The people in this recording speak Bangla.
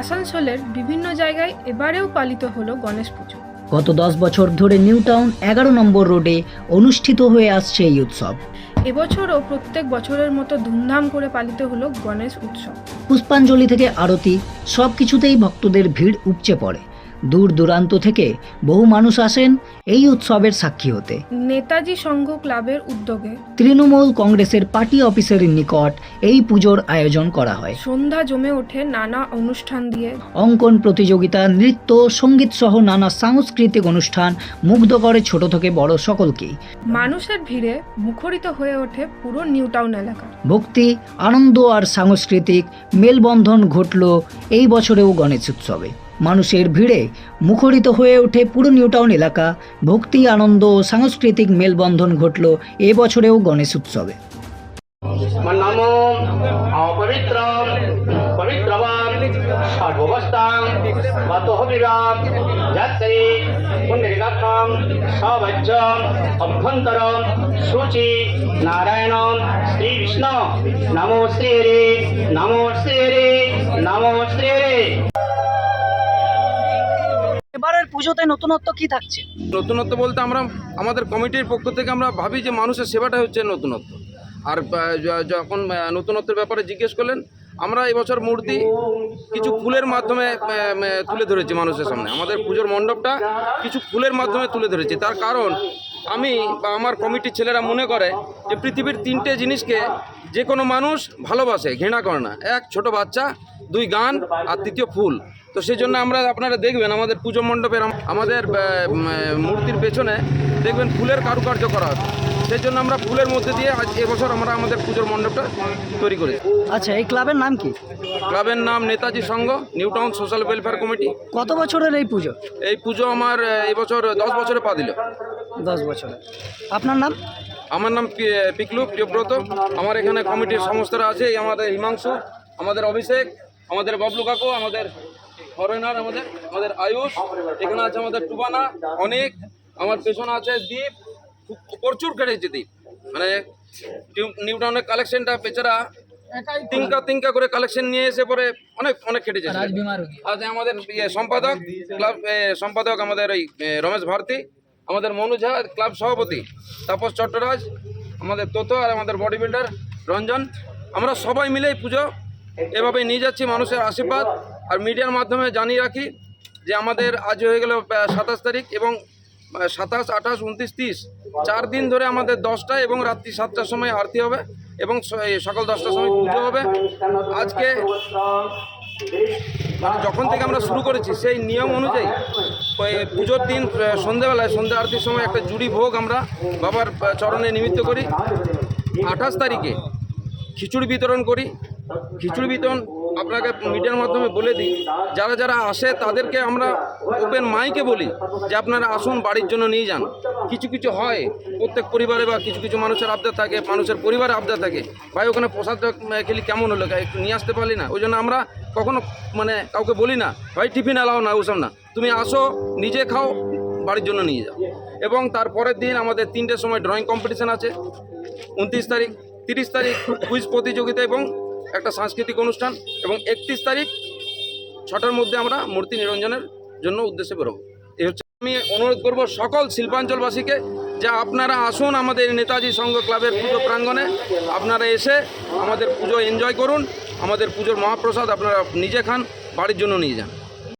আসানসোলের বিভিন্ন জায়গায় এবারেও পালিত হলো গণেশ পুজো। গত 10 বছর ধরে নিউ টাউন 11 নম্বর রোডে অনুষ্ঠিত হয়ে আসছে এই উৎসব। এবছরও প্রত্যেক বছরের মতো ধুমধাম করে পালিত হলো গণেশ উৎসব। পুষ্পাঞ্জলি থেকে আরতি সবকিছুতেই ভক্তদের ভিড় উপচে পড়ে। দূর দূরান্ত থেকে বহু মানুষ আসেন এই উৎসবের সাক্ষী হতে। নেতাজি সংঘ ক্লাবের উদ্যোগে তৃণমূল কংগ্রেসের পার্টি অফিসের নিকট এই পুজোর আয়োজন করা হয়। সন্ধ্যা জমে ওঠে নানা অনুষ্ঠান দিয়ে। অঙ্কন প্রতিযোগিতা, নৃত্য, সঙ্গীত সহ নানা সাংস্কৃতিক অনুষ্ঠান মুগ্ধ করে ছোট থেকে বড় সকলকেই। মানুষের ভিড়ে মুখরিত হয়ে ওঠে পুরো নিউ টাউন এলাকা। ভক্তি, আনন্দ আর সাংস্কৃতিক মেলবন্ধন ঘটল এই বছরেও গণেশ উৎসবে। মানুষের ভিড়ে মুখরিত হয়ে ওঠে পুরো নিউ টাউন এলাকা। ভক্তি, আনন্দ ও সাংস্কৃতিক মেলবন্ধন ঘটল এবছরেও গণেশ উৎসবে। নমো অপবিত্রম পবিত্রবাম সর্ববস্তাং বাতোহবিরাম যাত্রী পুণ্যরিকাক্ষম সবজ্জম অভ্যন্তরম শুচি নারায়ণম শ্রী বিষ্ণু নমো শ্রী হরি নমো শ্রী হরি নমো শ্রী হরি। এবারের পুজোতে নতুনত্ব কি থাকছে? নতুনত্ব বলতে আমরা আমাদের কমিটির পক্ষ থেকে আমরা ভাবি যে মানুষের সেবাটা হচ্ছে নতুনত্ব। আর যখন নতুনত্বের ব্যাপারে জিজ্ঞেস করলেন, আমরা এবছর মূর্তি কিছু ফুলের মাধ্যমে তুলে ধরেছি মানুষের সামনে। আমাদের পুজোর মণ্ডপটা কিছু ফুলের মাধ্যমে তুলে ধরেছি। তার কারণ আমি বা আমার কমিটির ছেলেরা মনে করে যে পৃথিবীর 3টে জিনিসকে যে কোনো মানুষ ভালোবাসে, ঘৃণা করে না। 1 ছোট বাচ্চা, 2 গান আর 3 ফুল। তো সেই জন্য আপনারা দেখবেন আমাদের পুজো মণ্ডপের আমাদের মূর্তির পেছনে দেখবেন ফুলের কারুকার্য করা আছে। সেই জন্য আমরা ফুলের মধ্যে দিয়ে এবছর আমরা আমাদের পুজোর মণ্ডপটা তৈরি করি। আচ্ছা, এই ক্লাবের নাম কি? ক্লাবের নাম Netaji Sangha New Town social welfare committee. কত বছরের এই পুজো? এই পুজো আমার এবছর 10 বছরে পা দিল। 10 বছর। আপনার নাম? আমার নাম পিকলু প্রিয়ব্রত। আমার এখানে কমিটির সমস্তরা আছে। এই আমাদের হিমাংশু, আমাদের অভিষেক, আমাদের বাবলু কাকু, আমাদের ফরেনার, আমাদের আয়ুষ, এখানে আছে আমাদের টুবানা, অনেক, আমার পেছনে আছে দীপ। প্রচুর কেটেছে দীপ, মানে নিউ টাউনের কালেকশনটা বেচারা তিনকা করে কালেকশন নিয়ে এসে পরে অনেক কেটেছে। আজ আমাদের সম্পাদক ক্লাব সম্পাদক আমাদের ওই রমেশ ভারতী, আমাদের মনু ঝা ক্লাব সভাপতি, তাপস চট্টরাজ, আমাদের তোতো আর আমাদের বডি বিল্ডার রঞ্জন। আমরা সবাই মিলে পুজো এভাবে নিয়ে যাচ্ছি মানুষের আশীর্বাদ। আর মিডিয়ার মাধ্যমে জানিয়ে রাখি যে আমাদের আজ হয়ে গেল 27 তারিখ এবং 27, 28, 29, 30 4 দিন ধরে আমাদের 10টায় এবং রাত্রি 7টার সময় আরতি হবে এবং সকাল 10টার সময় পুজো হবে। আজকে মানে যখন থেকে আমরা শুরু করেছি সেই নিয়ম অনুযায়ী পুজোর দিন সন্ধ্যেবেলায় সন্ধ্যা আরতির সময় একটা জুড়ি ভোগ আমরা বাবার চরণে নিমিত্ত করি। 28 তারিখে খিচুড়ি বিতরণ করি। খিচুড়ি বিতরণ আপনাকে মিডিয়ার মাধ্যমে বলে দিই, যারা আসে তাদেরকে আমরা ওপেন মাইকে বলি যে আপনারা আসুন, বাড়ির জন্য নিয়ে যান। কিছু হয় প্রত্যেক পরিবারে বা কিছু মানুষের আবদার থাকে, মানুষের পরিবারে আবদার থাকে, ভাই ওখানে প্রসাদটা খেলি কেমন হলো, একটু নিয়ে আসতে পারলি না। ওই জন্য আমরা কখনো মানে কাউকে বলি না ভাই টিফিন এলাও না, ওসব না, তুমি আসো নিজে খাও, বাড়ির জন্য নিয়ে যাও। এবং তারপরের দিন আমাদের 3টের সময় ড্রয়িং কম্পিটিশান আছে। 29 তারিখ, 30 তারিখ কুইজ প্রতিযোগিতা এবং একটা সাংস্কৃতিক অনুষ্ঠান এবং 31 তারিখ 6টার মধ্যে আমরা মূর্তি নিরঞ্জনের জন্য উদ্দেশ্যে বেরোবো। এই হচ্ছে আমি অনুরোধ করব সকল শিল্পাঞ্চলবাসীকে যে আপনারা আসুন আমাদের নেতাজি সংঘ ক্লাবের পুজো প্রাঙ্গণে। আপনারা এসে আমাদের পুজো এনজয় করুন, আমাদের পুজোর মহাপ্রসাদ আপনারা নিজে খান, বাড়ির জন্য নিয়ে যান।